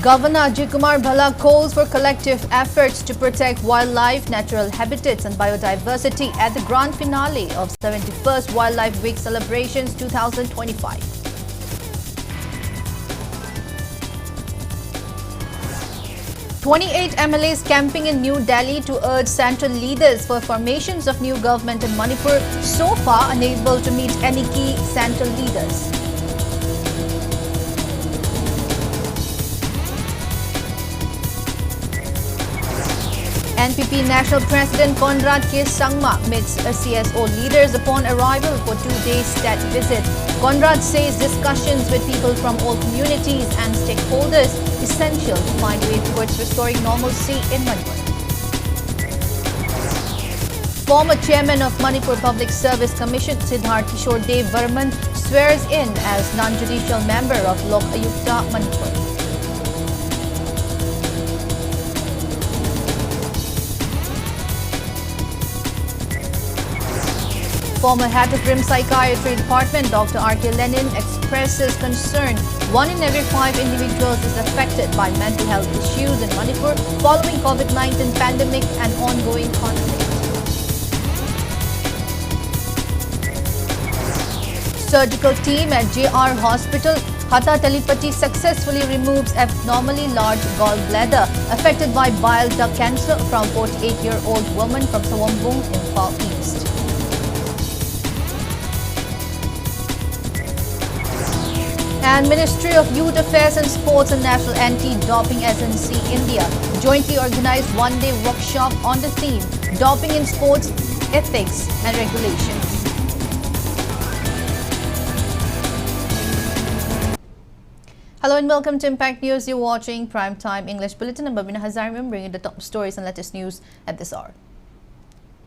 Governor HAJARIMAYUM calls for collective efforts to protect wildlife, natural habitats and biodiversity at the grand finale of 71st Wildlife Week celebrations 2025. 28 MLAs camping in New Delhi to urge central leaders for formations of new government in Manipur, so far unable to meet any key central leaders. NPP National President Conrad Sangma meets CSO leaders upon arrival for 2 days state visit. Conrad says discussions with people from all communities and stakeholders essential to find a way towards restoring normalcy in Manipur. Former chairman of Manipur Public Service Commission Siddharth Kishore Dev Varman swears in as non-judicial member of Lok Ayukta Manipur. Former head of RIM Psychiatry Department, Dr. R.K. Lenin, expresses concern 1 in every 5 individuals is affected by mental health issues in Manipur following COVID-19 pandemic and ongoing conflict. Surgical team at JR Hospital, Hatha Talipati successfully removes abnormally large gallbladder affected by bile duct cancer from 48-year-old woman from Sawambung in Far East. And Ministry of Youth Affairs and Sports and National Anti-Doping Agency India jointly organized one-day workshop on the theme Doping in Sports, Ethics and Regulations. Hello and welcome to Impact News. You're watching Primetime English Bulletin and BABINA HAJARIMAYUM bringing the top stories and latest news at this hour.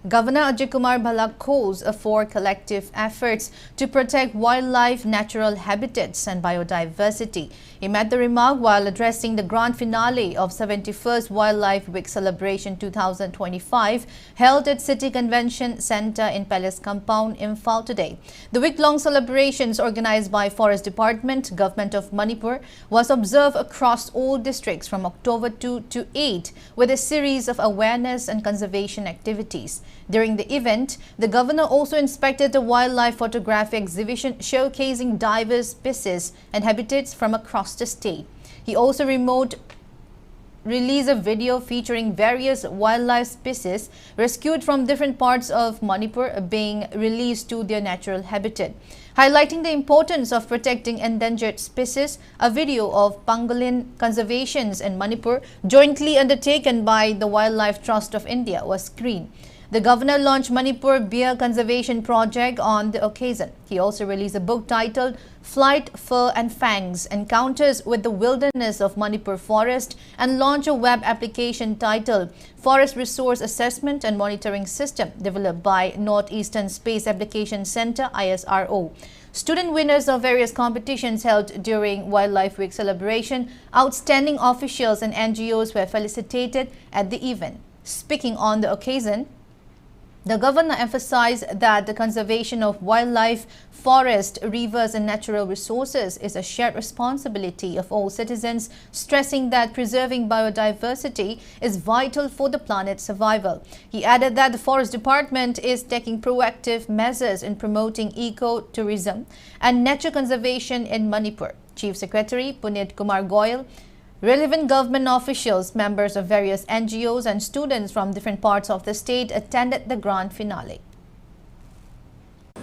Governor HAJARIMAYUM calls for collective efforts to protect wildlife, natural habitats and biodiversity. He made the remark while addressing the grand finale of 71st Wildlife Week celebration 2025 held at City Convention Centre in Palace Compound, Imphal today. The week-long celebrations organized by Forest Department, Government of Manipur was observed across all districts from October 2 to 8 with a series of awareness and conservation activities. During the event, the governor also inspected the wildlife photography exhibition showcasing diverse species and habitats from across the state. He also released a video featuring various wildlife species rescued from different parts of Manipur being released to their natural habitat. Highlighting the importance of protecting endangered species, a video of pangolin conservations in Manipur, jointly undertaken by the Wildlife Trust of India, was screened. The governor launched Manipur Bear Conservation Project on the occasion. He also released a book titled Flight, Fur and Fangs, Encounters with the Wilderness of Manipur Forest and launched a web application titled Forest Resource Assessment and Monitoring System developed by Northeastern Space Application Center ISRO. Student winners of various competitions held during Wildlife Week celebration, outstanding officials and NGOs were felicitated at the event. Speaking on the occasion, the governor emphasized that the conservation of wildlife, forest, rivers and natural resources is a shared responsibility of all citizens, stressing that preserving biodiversity is vital for the planet's survival. He added that the Forest Department is taking proactive measures in promoting eco-tourism and nature conservation in Manipur. Chief Secretary Punit Kumar Goyal, relevant government officials, members of various NGOs and students from different parts of the state attended the grand finale.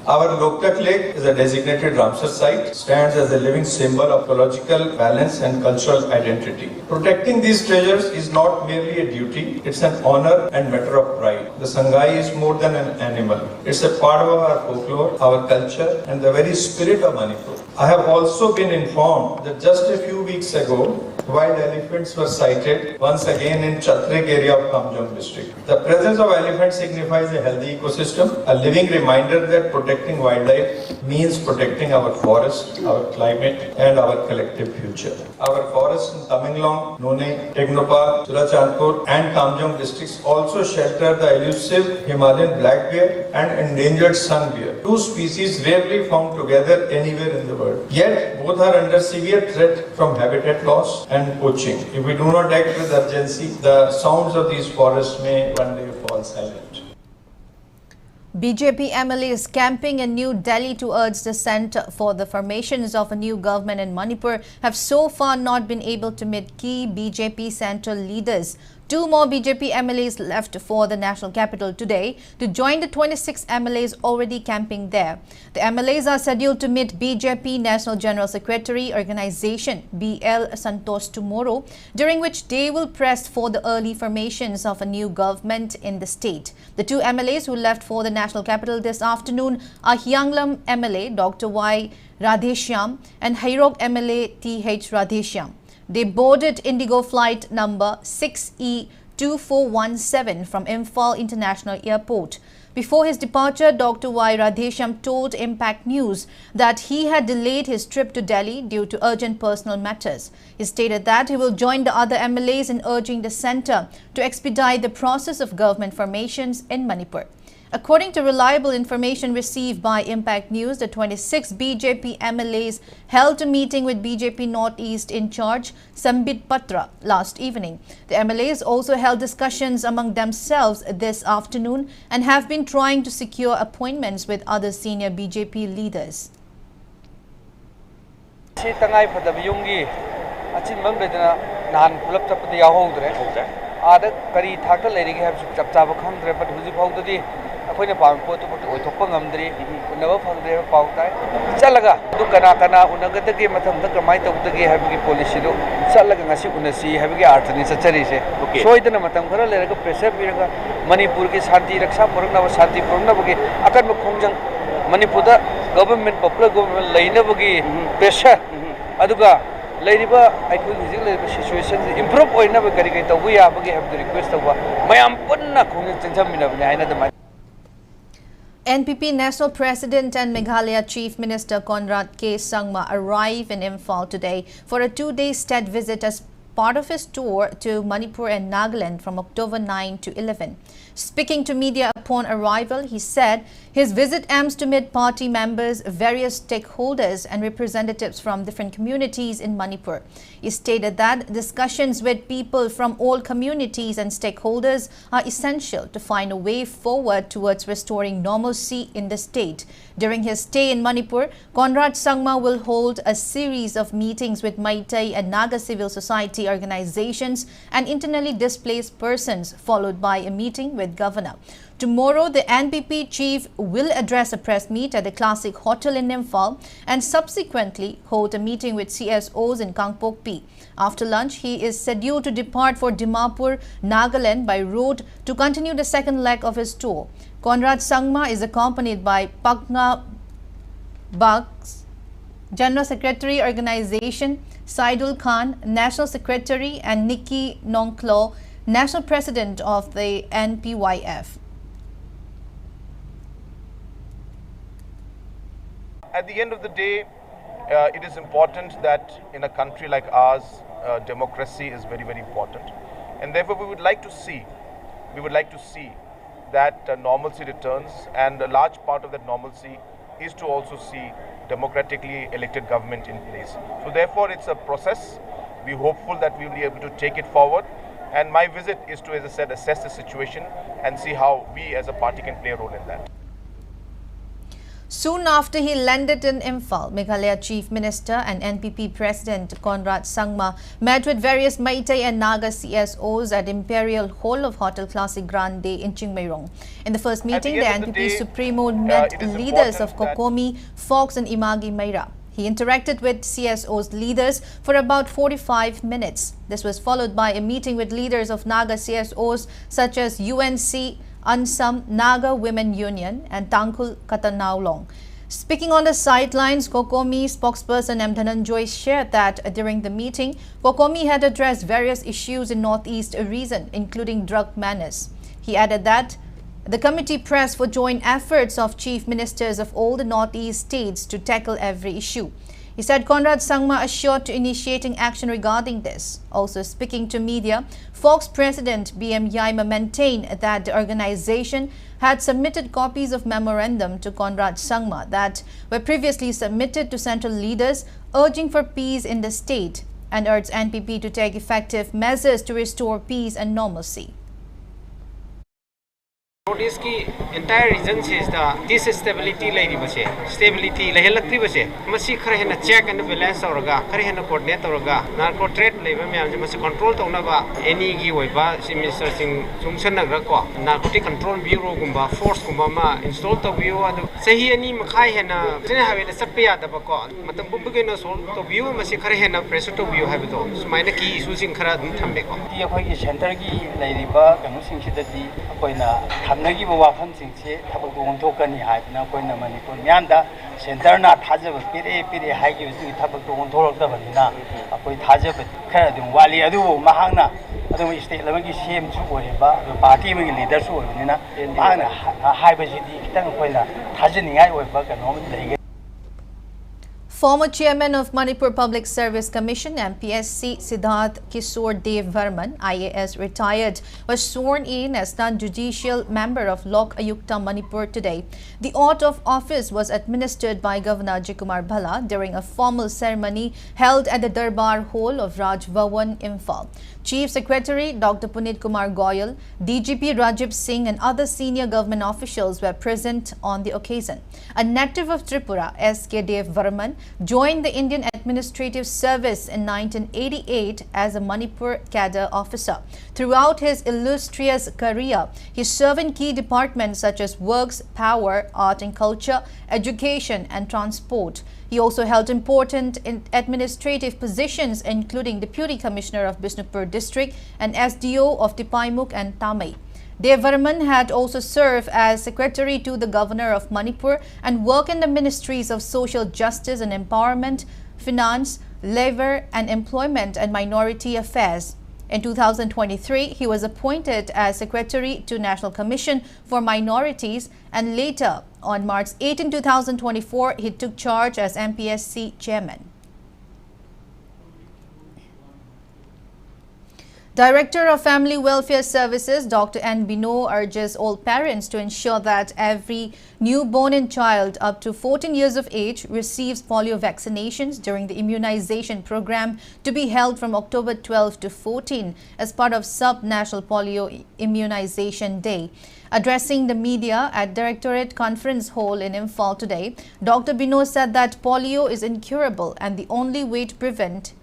Our Loktak Lake is a designated Ramsar site, stands as a living symbol of ecological balance and cultural identity. Protecting these treasures is not merely a duty, it's an honor and matter of pride. The Sangai is more than an animal. It's a part of our folklore, our culture and the very spirit of Manipur. I have also been informed that just a few weeks ago, wild elephants were sighted once again in Chatrik area of Kamjong district. The presence of elephants signifies a healthy ecosystem, a living reminder that protecting wildlife means protecting our forest, our climate and our collective future. Our forests in Tamenglong, Nune, Tegnopal, Surachandpur and Kamjong districts also shelter the elusive Himalayan black bear and endangered sun bear, two species rarely found together anywhere in the world. developed. Yet, both are under severe threat from habitat loss and poaching. If we do not act with urgency, the sounds of these forests may one day fall silent. BJP MLAs camping in New Delhi to urge dissent for the formations of a new government in Manipur have so far not been able to meet key BJP central leaders. Two more BJP MLAs left for the national capital today to join the 26 MLAs already camping there. The MLAs are scheduled to meet BJP National General Secretary Organization BL Santosh tomorrow, during which they will press for the early formations of a new government in the state. The two MLAs who left for the national capital this afternoon are Hyanglam MLA Dr. Y. Radheshyam and Hairok MLA TH Radheshyam. They boarded Indigo flight number 6E2417 from Imphal International Airport. Before his departure, Dr. Y. Radheshyam told Impact News that he had delayed his trip to Delhi due to urgent personal matters. He stated that he will join the other MLAs in urging the centre to expedite the process of government formations in Manipur. According to reliable information received by Impact News, the 26 BJP MLAs held a meeting with BJP Northeast in charge Sambit Patra last evening. The MLAs also held discussions among themselves this afternoon and have been trying to secure appointments with other senior BJP leaders. अखोइने पाम पोतु पोतु ओइथोपा ngamdri unaba phangdre pautai chalaga du kana unagdagi matham kramai tawdagi habigi policy do chalaga ngasi unasi habigi arthani chachari se soidana matam khara leraga pressure piraga manipur ki shanti raksha purna shanti purna bagi akan khongjang manipur da government popular government laina bagi pressure aduga lairiba aikoi hujik lairiba situation improve oina ba kari kai tawbu ya bagi have the request tawba mayam punna khongjang chenjamina bani aina da NPP National President and Meghalaya Chief Minister Conrad Sangma arrived in Imphal today for a two-day state visit as part of his tour to Manipur and Nagaland from October 9 to 11. Speaking to media upon arrival, he said his visit aims to meet party members, various stakeholders and representatives from different communities in Manipur. He stated that discussions with people from all communities and stakeholders are essential to find a way forward towards restoring normalcy in the state. During his stay in Manipur, Conrad Sangma will hold a series of meetings with Meitei and Naga civil society organizations and internally displaced persons, followed by a meeting with Governor. Tomorrow, the NPP chief will address a press meet at the Classic Hotel in Imphal and subsequently hold a meeting with CSOs in Kangpokpi. After lunch, he is scheduled to depart for Dimapur, Nagaland by road to continue the second leg of his tour. Conrad Sangma is accompanied by Pagna Bugs, General Secretary Organization, Saidul Khan, National Secretary, and Nikki Nongklo, National President of the NPYF. At the end of the day, it is important that in a country like ours, democracy is very, very important. And therefore, we would like to see that normalcy returns, and a large part of that normalcy is to also see democratically elected government in place. So therefore, it's a process. We're hopeful that we'll be able to take it forward. And my visit is to, as I said, assess the situation and see how we as a party can play a role in that. Soon after he landed in Imphal, Meghalaya Chief Minister and NPP President Conrad Sangma met with various Meitei and Naga CSOs at Imperial Hall of Hotel Classic Grande in Chingmairong. In the first meeting, the NPP Supremo met leaders of Kokomi, Fox and Imagi Meira. He interacted with CSO's leaders for about 45 minutes. This was followed by a meeting with leaders of Naga CSOs such as UNC, Ansam, Naga Women Union and Tangkul Katanaulong. Speaking on the sidelines, Kokomi spokesperson M. Dhananjoy shared that during the meeting, Kokomi had addressed various issues in Northeast region, including drug menace. He added that the committee pressed for joint efforts of chief ministers of all the Northeast states to tackle every issue. He said Conrad Sangma assured to initiating action regarding this. Also speaking to media, Fox President BM Yaima maintained that the organization had submitted copies of memorandum to Conrad Sangma that were previously submitted to central leaders urging for peace in the state and urged NPP to take effective measures to restore peace and normalcy. Notice ki entire region says the this stability lady base stability lehelakri base masi khare hena check and balance auraga khare hena coordinate auraga narco trade labor me amje masi control tawna ba any gi oiba minister sing sumsan nagra ko narcotic control bureau gumba force gumba ma install to view adu sahi ani makhai hena jene have the sapya da ba ko matam bumbuge no sol to view masi khare hena pressure to view have to sumaina ki issue sing khara dum thambe ko ti akhoi gi center gi leiriba kanu sing sidati akoina nagi bawa pham sing che thabak dong thok kani hai na koi na Manipur myam da center na thajab pire hai gi su thabak dong thorok da bani na akoi thajab khara dum wali adu mahang na adu state level gi cm chu ore ba party mi leader su ore ni na mahang na hai ba ji di kitang koi na thajani ngai oi ba kanu lei. Former Chairman of Manipur Public Service Commission MPSC Siddharth Kishore Dev Varman, IAS retired, was sworn in as non-judicial member of Lok Ayukta Manipur today. The oath of office was administered by Governor Jikumar Bhala during a formal ceremony held at the Darbar Hall of Raj Bhawan, Imphal. Chief Secretary Dr. Punit Kumar Goyal, DGP Rajiv Singh and other senior government officials were present on the occasion. A native of Tripura, S.K. Dev Varman, joined the Indian Administrative Service in 1988 as a Manipur cadre officer. Throughout his illustrious career, he served in key departments such as Works, Power, Art and Culture, Education and Transport. He also held important administrative positions including Deputy Commissioner of Bishnupur District and SDO of Tipaimuk and Tamai. Dev Varman had also served as Secretary to the Governor of Manipur and worked in the Ministries of Social Justice and Empowerment, Finance, Labor and Employment and Minority Affairs. In 2023, he was appointed as Secretary to National Commission for Minorities and later, on March 18, 2024, he took charge as MPSC Chairman. Director of Family Welfare Services, Dr. N. Bino, urges all parents to ensure that every newborn child up to 14 years of age receives polio vaccinations during the immunization program to be held from October 12 to 14 as part of Sub-National Polio Immunization Day. Addressing the media at Directorate Conference Hall in Imphal today, Dr. Bino said that polio is incurable and the only way to prevent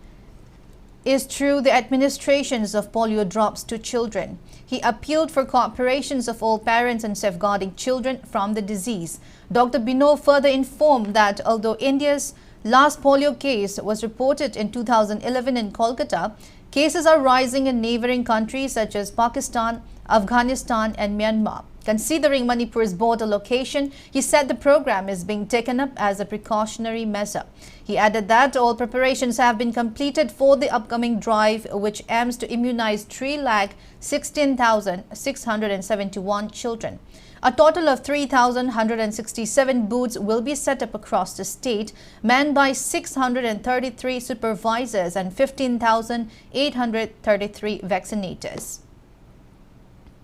is through the administrations of polio drops to children. He appealed for cooperations of all parents in safeguarding children from the disease. Dr. Bino further informed that although India's last polio case was reported in 2011 in Kolkata, cases are rising in neighboring countries such as Pakistan, Afghanistan and Myanmar. Considering Manipur's border location, he said the program is being taken up as a precautionary measure. He added that all preparations have been completed for the upcoming drive, which aims to immunize 3,16,671 children. A total of 3,167 booths will be set up across the state, manned by 633 supervisors and 15,833 vaccinators.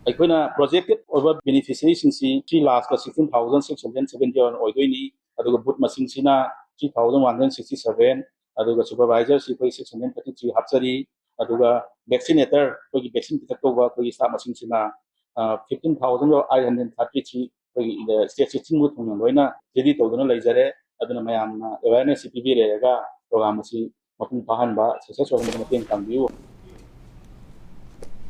Aikoina projected over beneficiaries si 3,16,671 oidoini aduga boot masing sina 3,167 aduga supervisor si 633 hapsari aduga vaccinator kogi vaccine pitatoba kogi staff masing sina 15,833 kogi the state system mu thong loina ready todona leijare aduna mayamna awareness pibire ga program si mapung pahanba successful mateng tambiu.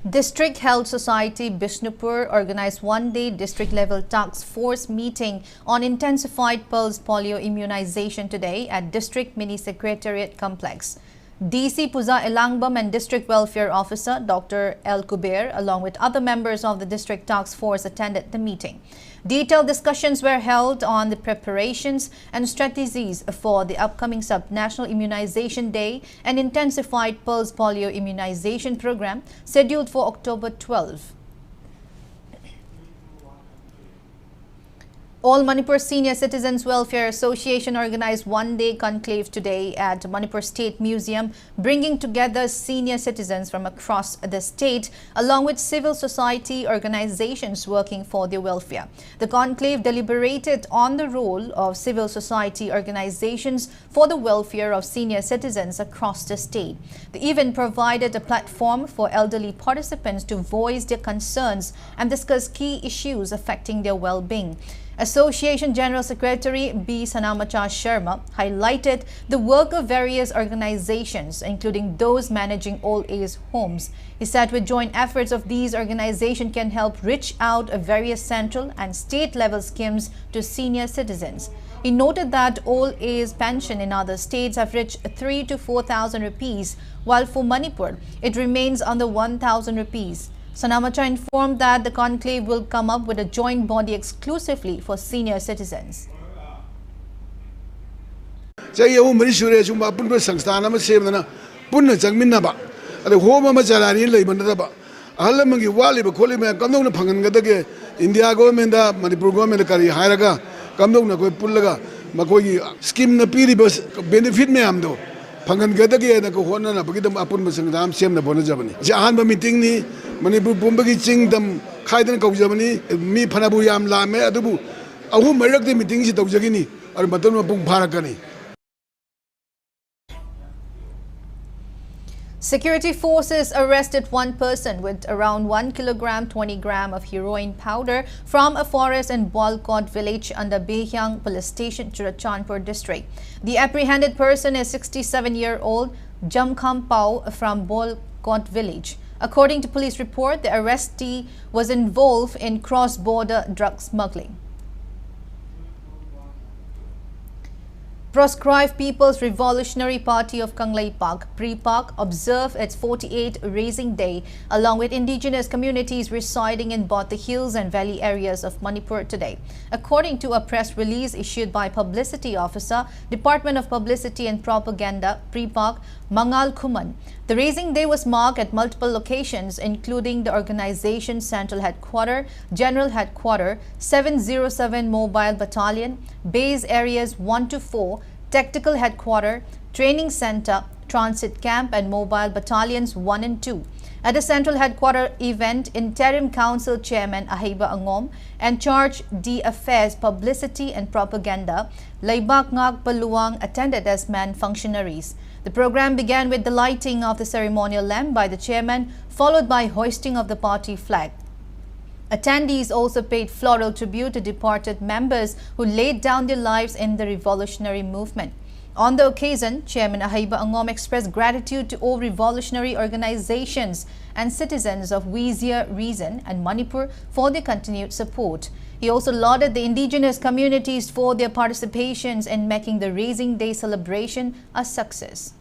District Health Society Bishnupur organized one-day district-level task force meeting on intensified pulse polio immunization today at District Mini Secretariat Complex. DC Puza Elangbam and District Welfare Officer Dr. L. Kuber, along with other members of the District Task Force, attended the meeting. Detailed discussions were held on the preparations and strategies for the upcoming Sub-National Immunization Day and intensified pulse polio immunization program scheduled for October 12. All Manipur Senior Citizens Welfare Association organized one-day conclave today at Manipur State Museum, bringing together senior citizens from across the state, along with civil society organizations working for their welfare. The conclave deliberated on the role of civil society organizations for the welfare of senior citizens across the state. The event provided a platform for elderly participants to voice their concerns and discuss key issues affecting their well-being. Association General Secretary B. Sanamacha Sharma highlighted the work of various organizations, including those managing old age homes. He said with joint efforts of these organizations can help reach out various central and state-level schemes to senior citizens. He noted that old age pension in other states have reached 3,000 to 4,000 rupees, while for Manipur, it remains under 1,000 rupees. Sanamacha informed that the conclave will come up with a joint body exclusively for senior citizens. India government, Manipur government kari hairaga, kamdong na koi pullaga, makoi scheme na piri bas benefit me amdo. Pangan gada ke na ko hona na pagidam apun masang dam sem na bona jabani. Jahan ba meeting ni Manipur Pumbagi ching dam khaidan kau jabani mi phanabu yam la me adubu ahu marak de meeting si tau jagini ar matam ma pung bharakani. Security forces arrested one person with around 1 kilogram 20 gram of heroin powder from a forest in Bolkot village under Behyang police station, Churachandpur district. The apprehended person is 67-year-old Jamkham Pao from Bolkot village. According to police report, the arrestee was involved in cross-border drug smuggling. Proscribed People's Revolutionary Party of Kangleipak, PRIPAK, observed its 48th Raising Day along with indigenous communities residing in both the hills and valley areas of Manipur today. According to a press release issued by Publicity Officer, Department of Publicity and Propaganda, PRIPAK, Mangal Kuman, the Raising Day was marked at multiple locations, including the organization's Central Headquarters, General Headquarters, 707 Mobile Battalion, Base Areas 1 to 4, Tactical Headquarters, Training Center, Transit Camp and Mobile Battalions 1 and 2. At the Central Headquarters event, Interim Council Chairman Ahiba Angom and Charge D Affairs Publicity and Propaganda, Laibak Ngak Paluang attended as man functionaries. The program began with the lighting of the ceremonial lamp by the chairman, followed by hoisting of the party flag. Attendees also paid floral tribute to departed members who laid down their lives in the revolutionary movement. On the occasion, Chairman Ahiba Angom expressed gratitude to all revolutionary organizations and citizens of Wizia region and Manipur for their continued support. He also lauded the indigenous communities for their participations in making the Raising Day celebration a success.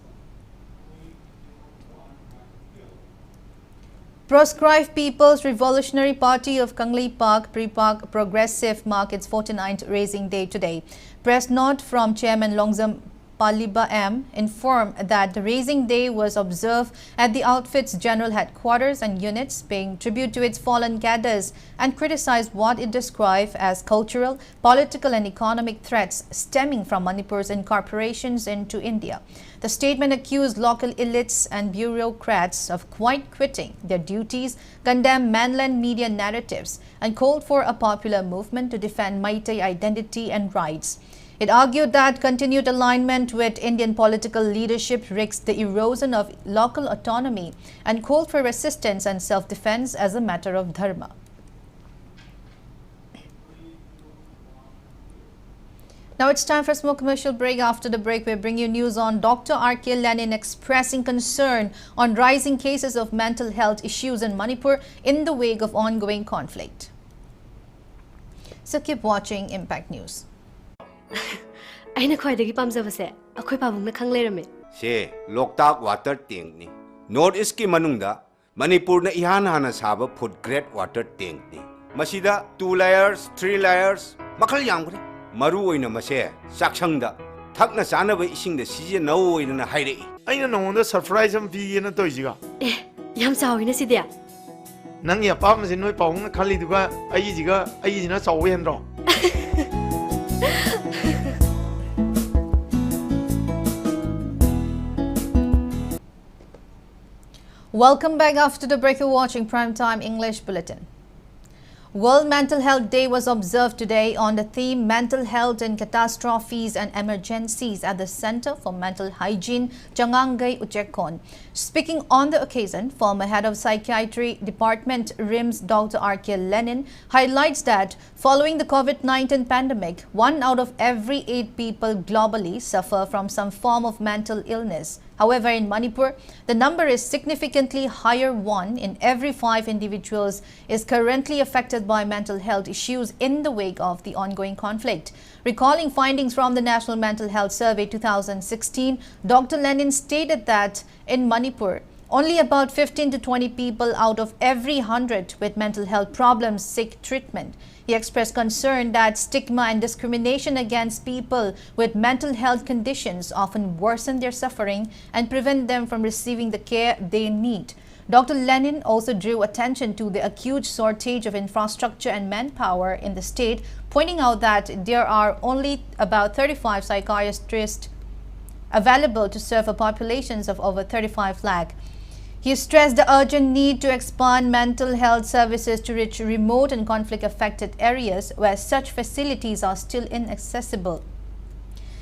Proscribed People's Revolutionary Party of Kangleipak, PRIPAK, Progressive marked its 49th Raising Day today. Press note from Chairman Longzam Paliba M informed that the Raising Day was observed at the outfit's general headquarters and units, paying tribute to its fallen cadres and criticized what it described as cultural, political and economic threats stemming from Manipur's incorporations into India. The statement accused local elites and bureaucrats of quitting their duties, condemned mainland media narratives and called for a popular movement to defend Meitei identity and rights. It argued that continued alignment with Indian political leadership risks the erosion of local autonomy and called for resistance and self-defense as a matter of dharma. Now it's time for a small commercial break. After the break, we bring you news on Dr. R.K. Lenin expressing concern on rising cases of mental health issues in Manipur in the wake of ongoing conflict. So keep watching Impact News. Aina khwaidagi pamjabase akhoi pabungna khanglerame se Loktak water tank ni North East ki manungda Manipur na ihan hana saba food grade water tank ni masida 2 layers 3 layers makhal yamgre maru oina mase saksangda thakna chanaba isingda sije naw oina na hairei aina nonda surprise am bi na toijiga yam chawina sidia nang ya pam se noi paung na khali duga ai jiga ai jina chawi hendro Welcome back after the break. You're watching Primetime English Bulletin. World Mental Health Day was observed today on the theme Mental Health in Catastrophes and Emergencies at the Center for Mental Hygiene, Changangai, Uchekon. Speaking on the occasion, former head of Psychiatry Department RIMS Dr. R.K. Lenin highlights that following the COVID-19 pandemic, 1 out of every 8 people globally suffer from some form of mental illness. However, in Manipur, the number is significantly higher. 1 in every 5 individuals is currently affected by mental health issues in the wake of the ongoing conflict. Recalling findings from the National Mental Health Survey 2016, Dr. Lenin stated that in Manipur, only about 15 to 20 people out of every 100 with mental health problems seek treatment. He expressed concern that stigma and discrimination against people with mental health conditions often worsen their suffering and prevent them from receiving the care they need. Dr. Lenin also drew attention to the acute shortage of infrastructure and manpower in the state, pointing out that there are only about 35 psychiatrists available to serve a population of over 35 lakh. He stressed the urgent need to expand mental health services to reach remote and conflict-affected areas where such facilities are still inaccessible.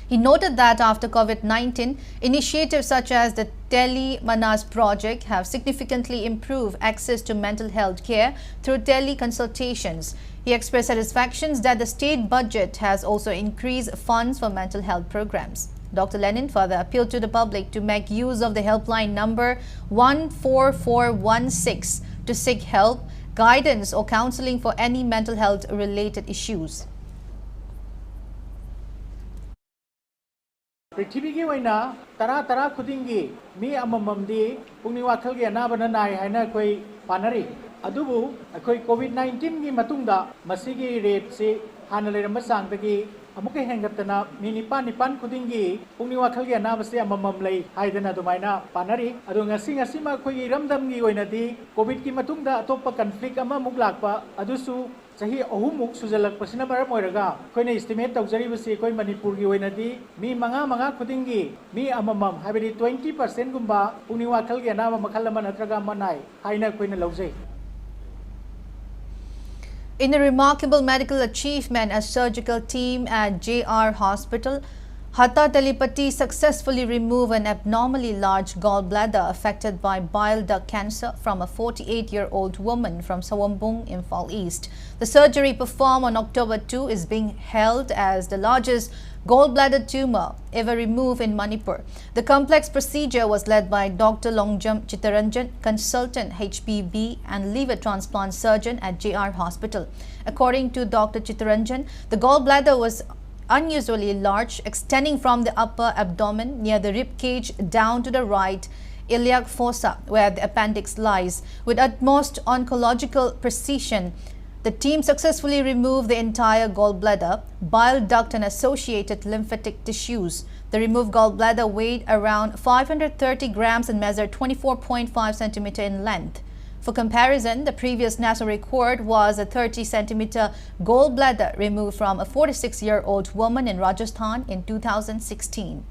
He noted that after COVID-19, initiatives such as the Tele-Manas project have significantly improved access to mental health care through teleconsultations. He expressed satisfaction that the state budget has also increased funds for mental health programs. Dr. Lenin further appealed to the public to make use of the helpline number 14416 to seek help, guidance or counseling for any mental health related issues. पृथ्वी की वैना तरा तरा खुदिंगी मी अमममदी पुंगनी वाखल के अनाबना नाय हाइना कोई पानरी अदुबु अखोई कोविड-19 की मतुंगदा मसीगी rate से हाना लेरम सांगदगी अमुके हेंगतना मी निपान खुदिंगी पुंगनी वाखल के अनाबसे अममम लई हाइदना दुमाइना पानरी अदु ngasi ngasi ma khoi ramdamgi oinadi Covid की मतुंगदा अतोप कन्फ्लिक्ट अमा मुक लाकपा अदुसु सही अहुमुक सुजलक पसिना मरम ओइरगा खोइना एस्टिमेट तौजरिबसे कोइ मणिपुर की ओइनदी मी मंगा खुदिंगी मी अममम हाबेदी 20% गुम्बा पुंगनी वाखल के अनाब मखल अमा नत्रगा मनाय हाइना खोइना लौजै. In a remarkable medical achievement, a surgical team at JR Hospital, Hatha Telepati successfully removed an abnormally large gallbladder affected by bile duct cancer from a 48-year-old woman from Sawambung, Imphal East. The surgery performed on October 2 is being held as the largest gallbladder tumor ever removed in Manipur. The complex procedure was led by Dr. Longjam Chittaranjan, consultant HPB and liver transplant surgeon at JR Hospital. According to Dr. Chittaranjan, the gallbladder was unusually large, extending from the upper abdomen near the rib cage down to the right iliac fossa, where the appendix lies. With utmost oncological precision, the team successfully removed the entire gallbladder, bile duct and associated lymphatic tissues. The removed gallbladder weighed around 530 grams and measured 24.5 centimeter in length. For comparison, the previous national record was a 30 centimeter gallbladder removed from a 46-year-old woman in Rajasthan in 2016.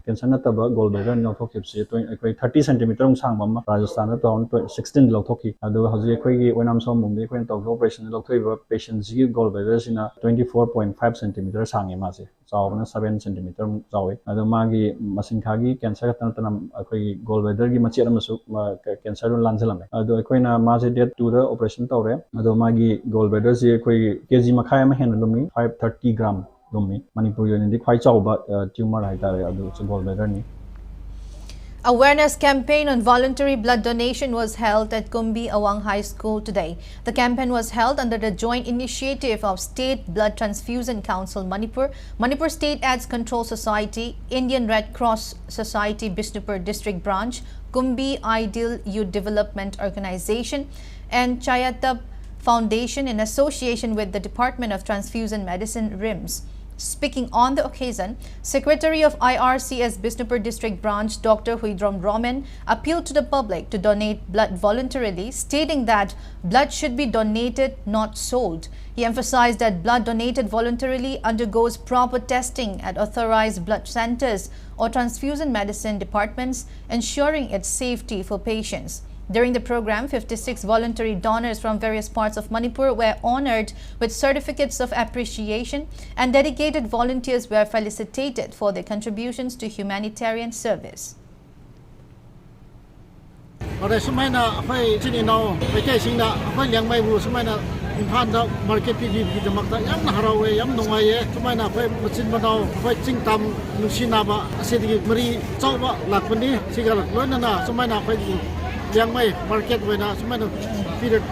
Cancer nataba gallbladder lawthokibse 30 cm sang bama Rajasthan town 16 lawthoki adu hoji ekoi gi onam som mumde ekoi tawdo operation lawthoiba patient gi gallbladder sina 24.5 cm sangi ma se chawna 7 cm chawi adu magi masinka gi cancer tanam ekoi gallbladder gi machet amasu cancer lanjalame adu ekoi na ma je date 2 da operation tawre adu magi gallbladder ji ekoi kg makhai ma hen lumi 530 gram Manipur tumor gallbladder ni. Awareness campaign on voluntary blood donation was held at Kumbi Awang High School today. The campaign was held under the joint initiative of State Blood Transfusion Council Manipur, Manipur State AIDS Control Society, Indian Red Cross Society Bishnupur District Branch, Kumbi Ideal Youth Development Organization and Chayatab Foundation in association with the Department of Transfusion Medicine RIMS. Speaking on the occasion, Secretary of IRCS Bishnupur District Branch Dr. Huidrom Roman appealed to the public to donate blood voluntarily, stating that blood should be donated, not sold. He emphasized that blood donated voluntarily undergoes proper testing at authorized blood centers or transfusion medicine departments, ensuring its safety for patients. During the program, 56 voluntary donors from various parts of Manipur were honored with certificates of appreciation, and dedicated volunteers were felicitated for their contributions to humanitarian service. Young May market when I summon period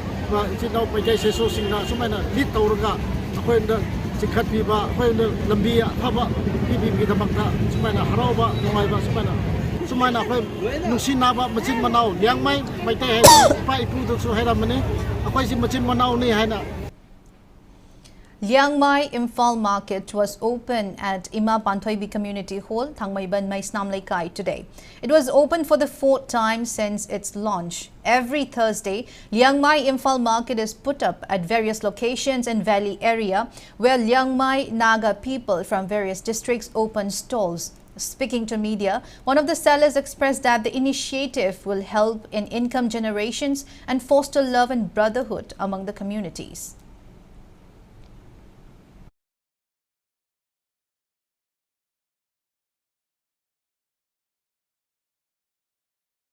so sing lead Tauraga, when the Sikatiba, when the Lambia, Haba, Bibi the Makta, Sumana, Harova, Nomaiva Sumana, Sumana, Nusinaba, Machin Manao, Young May, my day has 5 poodles who had a money, a question Machin Manao Nihana. Liang Mai Imphal Market was open at Ima Panthoibi Community Hall, Thangmaiban Maisnam Laikai today. It was open for the 4th time since its launch. Every Thursday, Liang Mai Imphal Market is put up at various locations in Valley area where Liang Mai Naga people from various districts open stalls. Speaking to media, one of the sellers expressed that the initiative will help in income generations and foster love and brotherhood among the communities.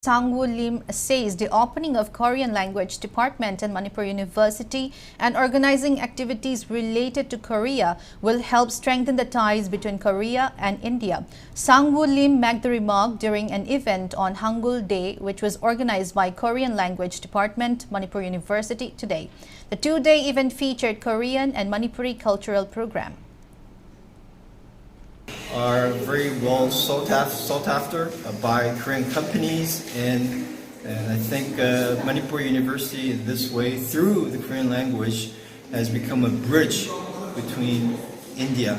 Sangwoo Lim says the opening of Korean language department in Manipur University and organizing activities related to Korea will help strengthen the ties between Korea and India. Sangwoo Lim made the remark during an event on Hangul Day, which was organized by Korean language department, Manipur University today. The 2-day event featured Korean and Manipuri cultural program. Are very well sought after by Korean companies, and I think Manipur University in this way, through the Korean language, has become a bridge between India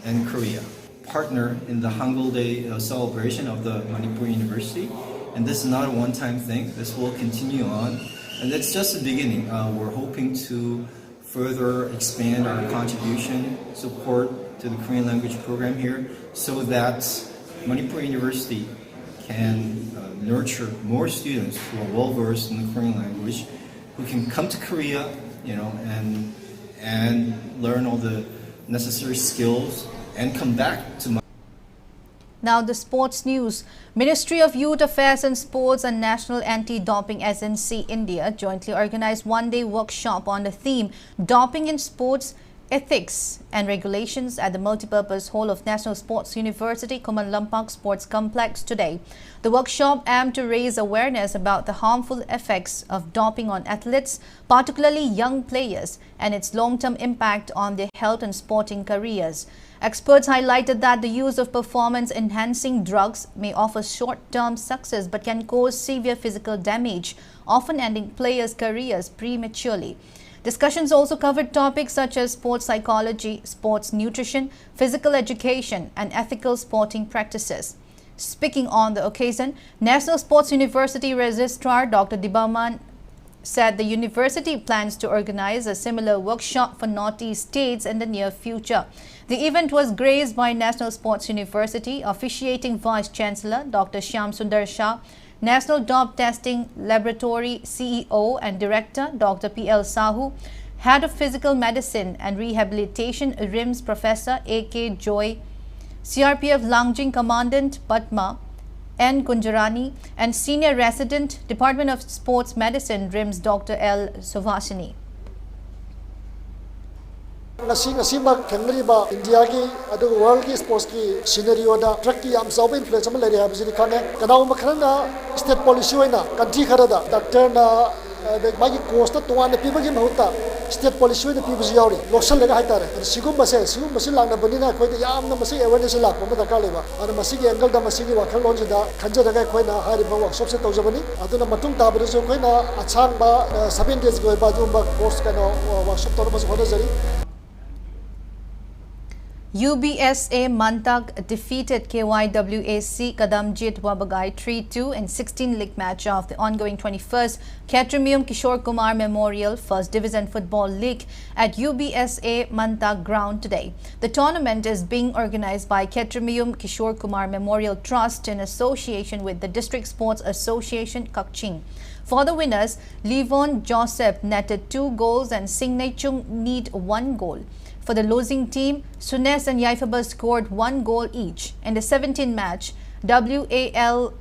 and Korea. Partner in the Hangul Day celebration of the Manipur University, and this is not a one-time thing. This will continue on, and it's just the beginning. We're hoping to further expand our contribution, support to the Korean language program here, so that Manipur University can nurture more students who are well versed in the Korean language, who can come to Korea, and learn all the necessary skills and come back to. Now the sports news. Ministry of Youth Affairs and Sports and National Anti-Doping Agency India jointly organized one-day workshop on the theme Doping in Sports, Ethics and Regulations at the Multipurpose Hall of National Sports University, Kuman Lampak Sports Complex today. The workshop aimed to raise awareness about the harmful effects of doping on athletes, particularly young players, and its long-term impact on their health and sporting careers. Experts highlighted that the use of performance-enhancing drugs may offer short-term success but can cause severe physical damage, often ending players' careers prematurely. Discussions also covered topics such as sports psychology, sports nutrition, physical education, and ethical sporting practices. Speaking on the occasion, National Sports University Registrar Dr. Dibaman said the university plans to organize a similar workshop for Northeast states in the near future. The event was graced by National Sports University officiating Vice Chancellor Dr. Shyam Sundar Shah, National Dope Testing Laboratory CEO and Director Dr. P.L. Sahu, Head of Physical Medicine and Rehabilitation RIMS Professor A.K. Joy, CRPF Langjing Commandant Padma N. Kunjarani, and Senior Resident Department of Sports Medicine RIMS Dr. L. Suvashini. Nasimak Kenriba, India, the world sports scenario, track yam sob influence, Malay Habsini Kane, Kanao Makrana, state policy, country Karada, Doctor Magi Costa to one the people in Hota, state policy, the people's yori, Losan Legatar, and Sigum Masilang, the Bonina, quite the Yam, the Masi awareness lap, Mata Kaliba, and the Masigi and Galda Masigi, Wakalonja, Kanjaka Quena, Hariba, Subset of Zabani, Aduna Matunta, Quena, Achamba, 7 days ago, Badumba, Post Cano, or Shop Thomas Hodazari. UBSA Mantak defeated KYWAC Kadamjit Wabagai 3-2 in 16 league match of the ongoing 21st HAJARIMAYUM Kishore Kumar Memorial First Division Football League at UBSA Mantak ground today. The tournament is being organized by HAJARIMAYUM Kishore Kumar Memorial Trust in association with the District Sports Association Kakching. For the winners, Levon Joseph netted 2 goals and Singnay Chung need 1 goal. For the losing team, Sunes and Yaifaba scored 1 goal each. In the 17th match, WALYDA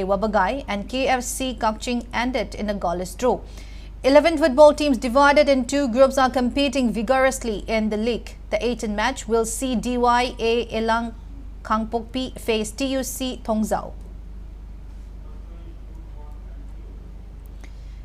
Wabagai and KFC Kakching ended in a goalless draw. 11 football teams divided in 2 groups are competing vigorously in the league. The 18th match will see DYA Elang Kangpokpi face TUC Tongzao.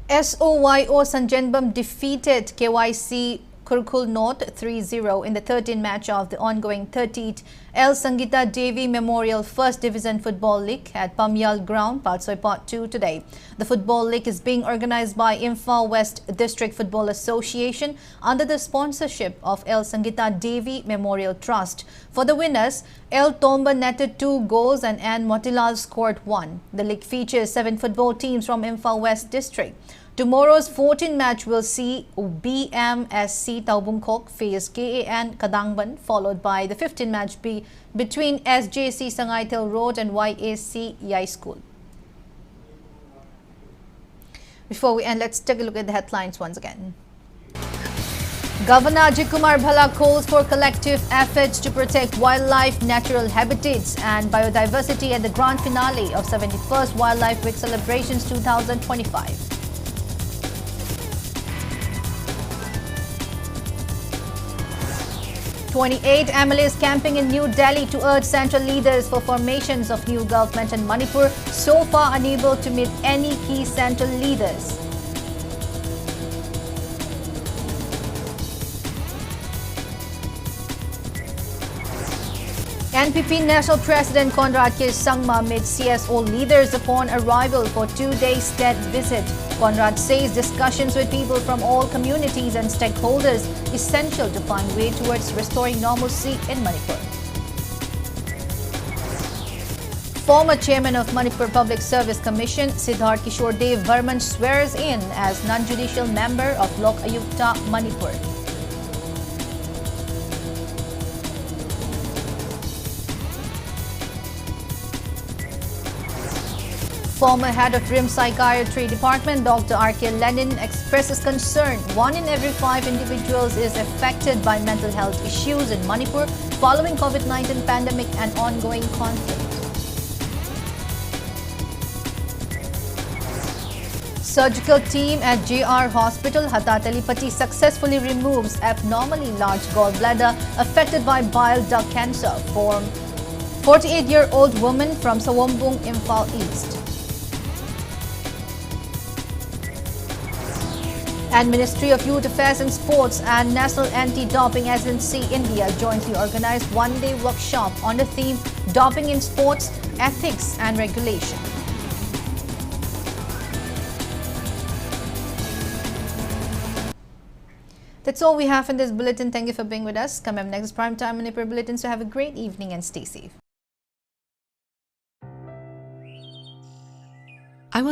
SOYO Sanjenbam defeated KYC Kurkul North 3-0 in the 13th match of the ongoing 30th El Sangita Devi Memorial First Division Football League at Pamyal Ground, Patsoipot 2 today. The Football League is being organized by Imphal West District Football Association under the sponsorship of El Sangita Devi Memorial Trust. For the winners, El Tomba netted 2 goals and Ann Motilal scored 1. The league features 7 football teams from Imphal West District. Tomorrow's 14th match will see BMSC Taubungkok face KAN Kadangban, followed by the 15th match between SJC Sangaitel Road and YAC Yai School. Before we end, let's take a look at the headlines once again. Governor Ajit Kumar Bhala calls for collective efforts to protect wildlife, natural habitats and biodiversity at the grand finale of 71st Wildlife Week Celebrations 2025. 28 MLAs camping in New Delhi to urge central leaders for formations of new government in Manipur, so far unable to meet any key central leaders. NPP National President Conrad Sangma met CSO leaders upon arrival for 2-day state visit. Conrad says discussions with people from all communities and stakeholders essential to find way towards restoring normalcy in Manipur. Former chairman of Manipur Public Service Commission, Siddharth Kishore Dev Varman swears in as non-judicial member of Lok Ayukta, Manipur. Former head of RIM Psychiatry Department, Dr. R.K. Lenin, expresses concern 1 in every 5 individuals is affected by mental health issues in Manipur following COVID-19 pandemic and ongoing conflict. Surgical team at JR Hospital, Hatatalipati successfully removes abnormally large gallbladder affected by bile duct cancer from 48-year-old woman from Sawombung, Imphal East. And Ministry of Youth Affairs and Sports and National Anti-Doping Agency India jointly organized one-day workshop on the theme Doping in Sports, Ethics and Regulation. That's all we have in this bulletin. Thank you for being with us. Come up next prime time Manipur Bulletin. So have a great evening and stay safe. I was